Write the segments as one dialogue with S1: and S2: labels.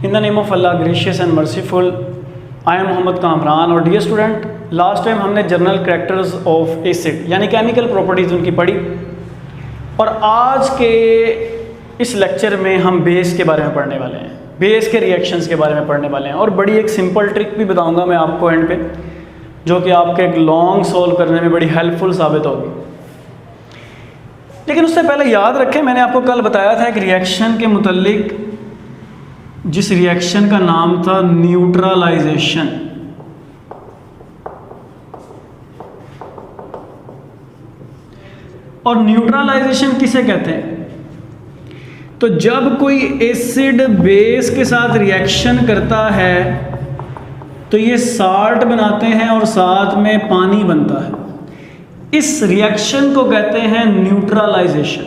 S1: In the name of Allah, gracious and merciful, I am Mohammad Kamran. और dear student, last time हमने general characters of acid यानी chemical properties उनकी पढ़ी, और आज के इस लेक्चर में हम बेस के बारे में पढ़ने वाले हैं, बेस के रिएक्शंस के बारे में पढ़ने वाले हैं। और बड़ी एक सिंपल ट्रिक भी बताऊंगा मैं आपको एंड पे, जो कि आपके एक लॉन्ग सॉल्व करने में बड़ी हेल्पफुल साबित होगी। लेकिन उससे पहले याद रखें, मैंने आपको कल बताया था एक रिएक्शन के मुतल्लिक, जिस रिएक्शन का नाम था न्यूट्रलाइजेशन। और न्यूट्रलाइजेशन किसे कहते हैं? तो जब कोई एसिड बेस के साथ रिएक्शन करता है तो ये साल्ट बनाते हैं और साथ में पानी बनता है। इस रिएक्शन को कहते हैं न्यूट्रलाइजेशन।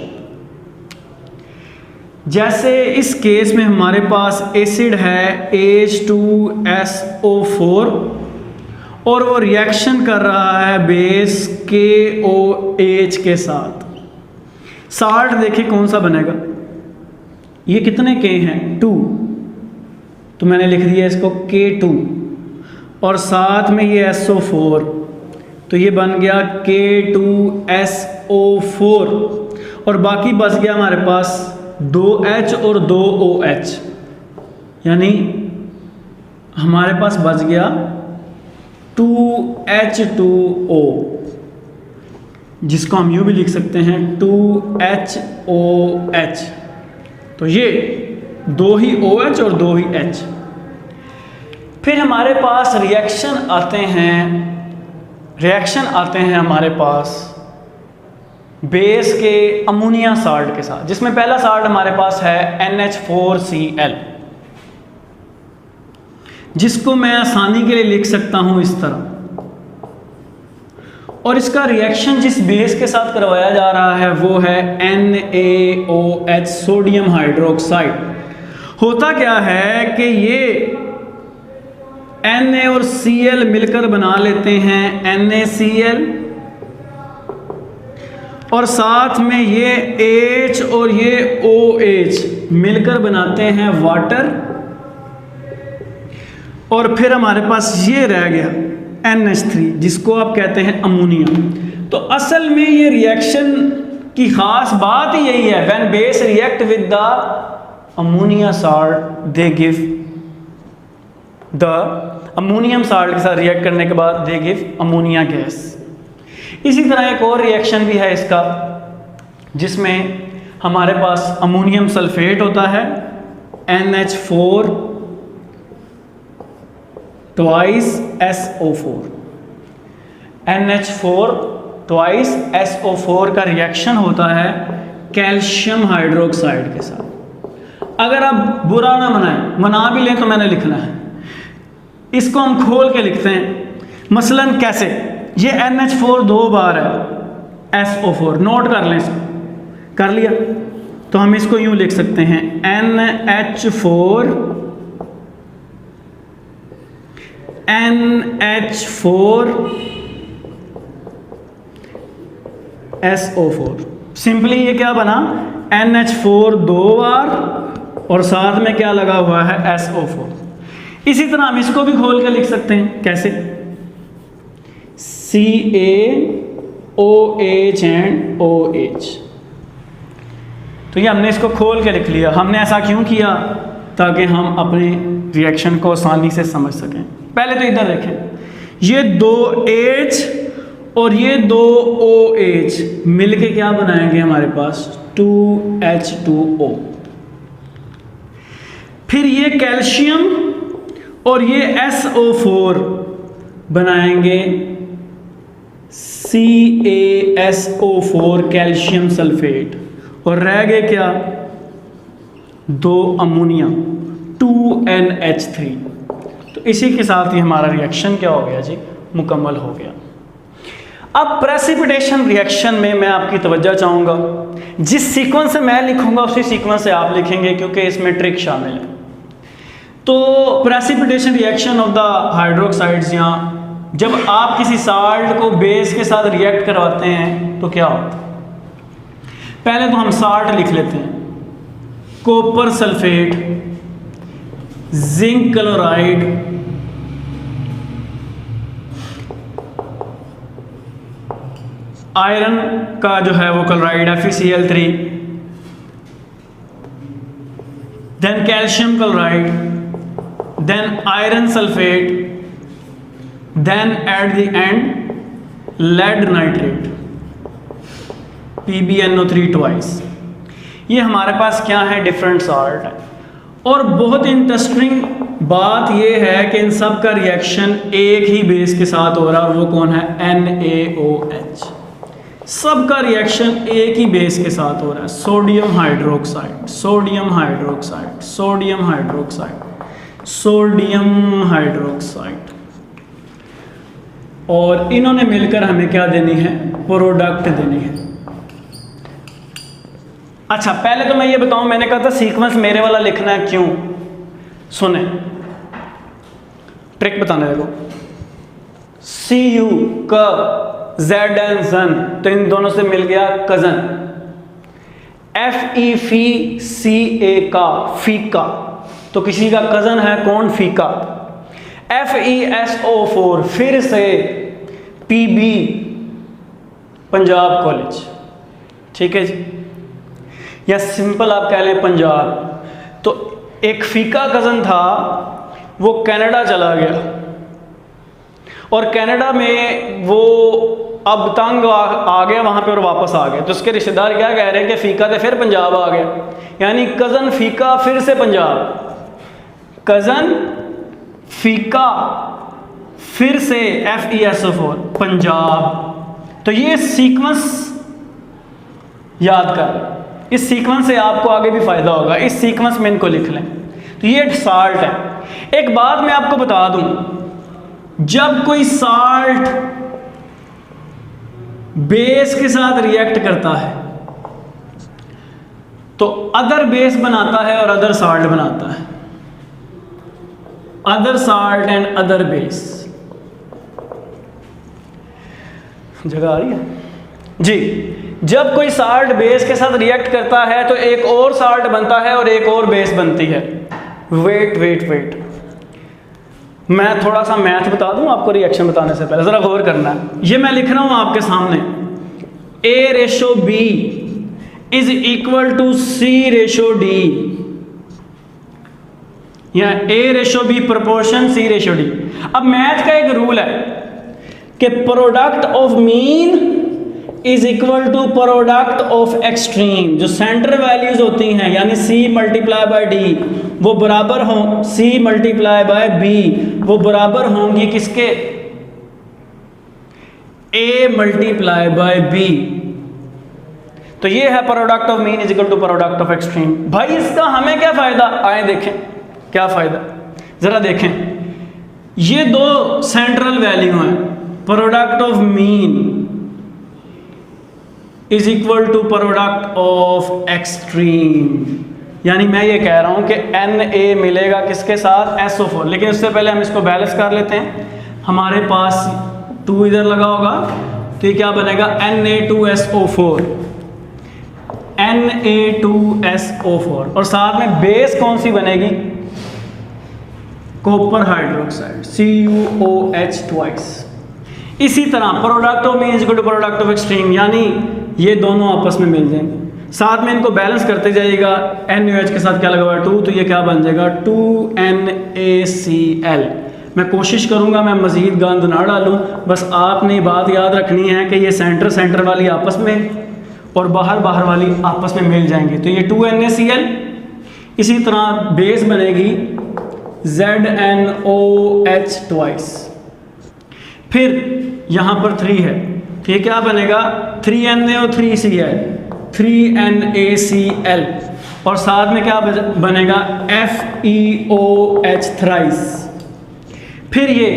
S1: जैसे इस केस में हमारे पास एसिड है H2SO4 और वो रिएक्शन कर रहा है बेस KOH के साथ। साल्ट देखिए कौन सा बनेगा, ये कितने K हैं? 2, तो मैंने लिख दिया इसको K2, और साथ में ये SO4, तो ये बन गया K2SO4, और बाकी बच गया हमारे पास 2H और 2OH, यानी हमारे पास बच गया 2H2O, जिसको हम यूँ भी लिख सकते हैं 2HOH। तो ये 2 ही OH और 2 ही H। फिर हमारे पास रिएक्शन आते हैं हमारे पास बेस के अमोनिया साल्ट के साथ, जिसमें पहला साल्ट हमारे पास है NH4Cl, जिसको मैं आसानी के लिए लिख सकता हूं इस तरह। और इसका रिएक्शन जिस बेस के साथ करवाया जा रहा है वो है NaOH, सोडियम हाइड्रोक्साइड। होता क्या है कि ये Na और Cl मिलकर बना लेते हैं NaCl, और साथ में ये H और ये OH मिलकर बनाते हैं वाटर, और फिर हमारे पास ये रह गया NH3, जिसको आप कहते हैं अमोनिया। तो असल में ये रिएक्शन की खास बात ही यही है, when base react with the ammonia salt they give the ammonium salt के साथ रिएक्ट करने के बाद दे गिव अमोनिया गैस। इसी तरह एक और रिएक्शन भी है इसका, जिसमें हमारे पास अमोनियम सल्फेट होता है NH4 twice SO4, NH4 twice SO4 का रिएक्शन होता है कैल्शियम हाइड्रोक्साइड के साथ। अगर आप बुरा ना मना भी लें तो मैंने लिखना है, इसको हम खोल के लिखते हैं। मसलन कैसे, ये NH4 2 बार है SO4, नोट कर लें इसको। कर लिया तो हम इसको यूं लिख सकते हैं NH4 SO4। सिंपली ये क्या बना, NH4 2 बार और साथ में क्या लगा हुआ है SO4। इसी तरह हम इसको भी खोल के लिख सकते हैं, कैसे? CaOH and OH। तो ये हमने इसको खोल के लिख लिया। हमने ऐसा क्यों किया? ताकि हम अपने रिएक्शन को आसानी से समझ सकें। पहले तो इधर देखें, ये 2H और ये 2OH मिलके क्या बनाएंगे हमारे पास 2H2O। फिर ये कैल्शियम और ये SO4 बनाएंगे CaSO4 कैल्शियम सल्फेट, और रह गए क्या 2 अमोनिया 2NH3। तो इसी के साथ ही हमारा रिएक्शन क्या हो गया जी, मुकम्मल हो गया। अब प्रेसिपिटेशन रिएक्शन में मैं आपकी तवज्जो चाहूँगा, जिस सीक्वेंस से मैं लिखूंगा उसी सीक्वेंस से आप लिखेंगे, क्योंकि इसमें ट्रिक शामिल है। तो precipitation reaction of the hydroxides, यहाँ जब आप किसी साल्ट को बेस के साथ रिएक्ट करवाते हैं तो क्या होता है? पहले तो हम साल्ट लिख लेते हैं, copper sulphate zinc chloride, iron का जो है वो chloride FeCl3, then calcium chloride, then iron sulphate, then at the end lead nitrate PbNO3 twice. ये हमारे पास क्या है, डिफरेंट सॉल्ट है। और बहुत इंटरेस्टिंग बात ये है कि इन सब का रिएक्शन एक ही बेस के साथ हो रहा है, और वो कौन है, NaOH। सबका रिएक्शन एक ही बेस के साथ हो रहा है, sodium hydroxide, sodium hydroxide, sodium hydroxide, sodium hydroxide. और इन्होंने मिलकर हमें क्या देनी है, प्रोडक्ट देनी है। अच्छा, पहले तो मैं ये बताऊं, मैंने कहा था सीक्वेंस मेरे वाला लिखना है, क्यों, सुने ट्रिक बताने देखो। Cu क Zn जन, तो इन दोनों से मिल गया कजन। FeCa का, फीका, तो किसी का कजन है कौन, फीका। FeSO4 फिर से PB पंजाब कॉलेज, ठीक है जी, या सिंपल आप कह लें पंजाब। तो एक फीका कज़न था, वो कनाडा चला गया, और कनाडा में वो अब तंग आ गया वहाँ पे और वापस आ गया। तो उसके रिश्तेदार क्या कह रहे हैं कि फ़ीका तो फिर पंजाब आ गया, यानी कज़न फ़ीका फिर से पंजाब, कज़न फ़ीका फिर से FeSO4 पंजाब। तो ये सीक्वेंस याद कर, इस सीक्वेंस से आपको आगे भी फ़ायदा होगा, इस सीक्वेंस में इनको लिख लें। तो ये साल्ट है। एक बात मैं आपको बता दूं, जब कोई साल्ट बेस के साथ रिएक्ट करता है तो अदर बेस बनाता है और अदर साल्ट बनाता है, other salt and other base. जगह आ रही है जी। जब कोई साल्ट बेस के साथ रिएक्ट करता है तो एक और साल्ट बनता है और एक और बेस बनती है। वेट वेट वेट, मैं थोड़ा सा मैथ बता दूं आपको रिएक्शन बताने से पहले, ज़रा गौर करना है। ये मैं लिख रहा हूं आपके सामने, A/B is equal to C/D, या A/B प्रोपोर्शन C/D। अब मैथ का एक रूल है कि product of mean is equal to product of extreme. जो सेंटर वैल्यूज होती हैं यानी C मल्टीप्लाई बाय D वो बराबर हों, C मल्टीप्लाई बाय B वो बराबर होंगी किसके, A मल्टीप्लाई बाय B। तो ये है product of mean is equal to product of extreme. भाई इसका हमें क्या फायदा, आए देखें क्या फायदा, जरा देखें। ये दो सेंट्रल वैल्यू हैं, product of mean is equal to product of extreme, यानी मैं ये कह रहा हूं कि Na मिलेगा किसके साथ, SO4। लेकिन उससे पहले हम इसको बैलेंस कर लेते हैं। हमारे पास 2 इधर लगा होगा तो ये क्या बनेगा, Na2SO4, Na2SO4, और साथ में बेस कौन सी बनेगी, कॉपर हाइड्रोक्साइड CuOH ट्वाइस। इसी तरह product of mean is equal to product of extreme, यानी ये दोनों आपस में मिल जाएंगे। साथ में इनको बैलेंस करते जाइएगा, NaOH के साथ क्या लगा हुआ है 2, तो ये क्या बन जाएगा 2NaCl। मैं कोशिश करूंगा मैं मज़ीद गंद ना डालूं, बस आपने बात याद रखनी है कि ये सेंटर वाली आपस में और बाहर वाली आपस में मिल जाएंगे। तो ये 2NaCl, इसी तरह बेस बनेगी ZnOH ट्वाइस। फिर यहाँ पर 3 है तो ये क्या बनेगा 3NaO3Cl, 3NaCl, और साथ में क्या बनेगा FeOH थ्राइस। फिर ये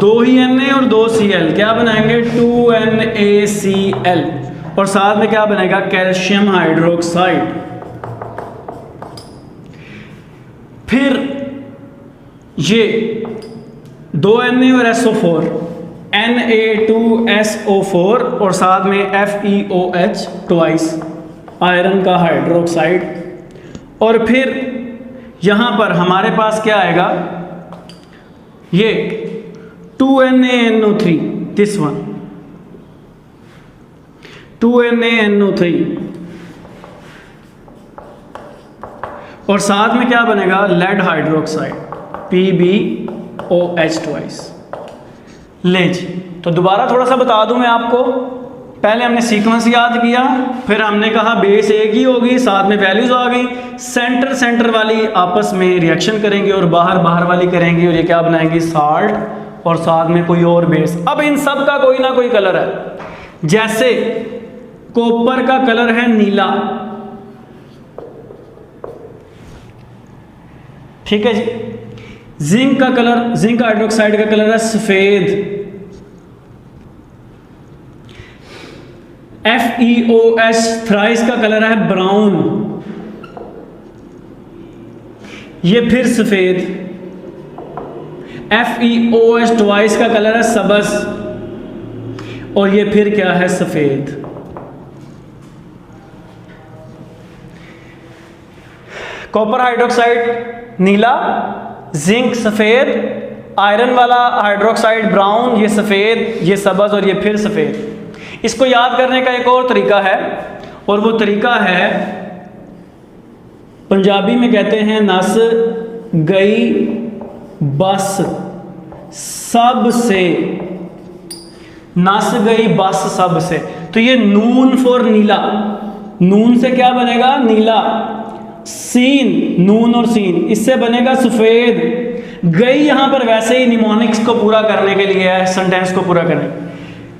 S1: 2 ही Na और 2 Cl क्या बनाएंगे 2NaCl, और साथ में क्या बनेगा कैल्शियम हाइड्रोक्साइड। फिर ये 2 Na और SO4, Na2SO4, और साथ में FeOH ट्वाइस, आयरन का हाइड्रोक्साइड। और फिर यहाँ पर हमारे पास क्या आएगा, ये 2NaNO3, दिस वन 2NaNO3, और साथ में क्या बनेगा, लेड हाइड्रोक्साइड PbOH2। ले जी, तो दोबारा थोड़ा सा बता दूं मैं आपको। पहले हमने सीक्वेंस याद किया, फिर हमने कहा बेस एक ही होगी, साथ में वैल्यूज आ गई, सेंटर वाली आपस में रिएक्शन करेंगे और बाहर वाली करेंगी, और ये क्या बनाएंगी, साल्ट, और साथ में कोई और बेस। अब इन सब का कोई ना कोई कलर है, जैसे कॉपर का कलर है नीला, ठीक है जी। जिंक का कलर, जिंक हाइड्रोक्साइड का कलर है सफेद, FeOH थ्राइस का कलर है ब्राउन, ये फिर सफेद। FeOH ट्वाइस का कलर है सबज, और ये फिर क्या है, सफेद। कॉपर हाइड्रोक्साइड नीला, जिंक सफेद, आयरन वाला हाइड्रोक्साइड ब्राउन, ये सफेद, ये सबज, और ये फिर सफेद। इसको याद करने का एक और तरीका है, और वो तरीका है, पंजाबी में कहते हैं नस गई बस सब से, नस गई बस सब से। तो ये नून फॉर नीला, नून से क्या बनेगा, नीला, सीन, नून और सीन, इससे बनेगा सफेद। गई यहां पर वैसे ही निमोनिक्स को पूरा करने के लिए है, सेंटेंस को पूरा करने।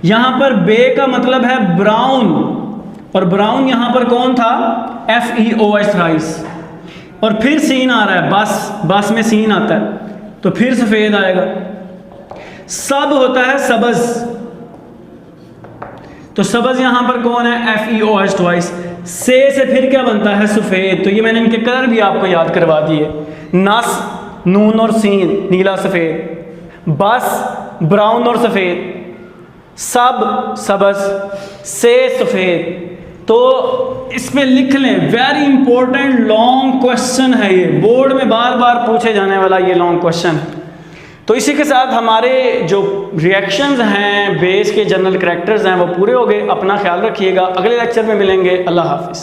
S1: यहां पर बे का मतलब है ब्राउन, और ब्राउन यहां पर कौन था, FeOH थ्राइस, और फिर सीन आ रहा है, बस में सीन आता है, तो फिर सफेद आएगा। सब होता है सबज, तो सबज यहां पर कौन है, FeOH ट्वाइस। से फिर क्या बनता है, सफेद। तो ये मैंने इनके कलर भी आपको याद करवा दिए, नस नून और सीन नीला सफेद, बस ब्राउन और सफेद, सब सबज, से सफेद। तो इसमें लिख लें, वेरी इंपॉर्टेंट लॉन्ग क्वेश्चन है ये, बोर्ड में बार बार पूछे जाने वाला ये लॉन्ग क्वेश्चन है। तो इसी के साथ हमारे जो रिएक्शंस हैं, बेस के जनरल करैक्टर्स हैं, वो पूरे हो गए। अपना ख्याल रखिएगा, अगले लेक्चर में मिलेंगे। अल्लाह हाफिज़।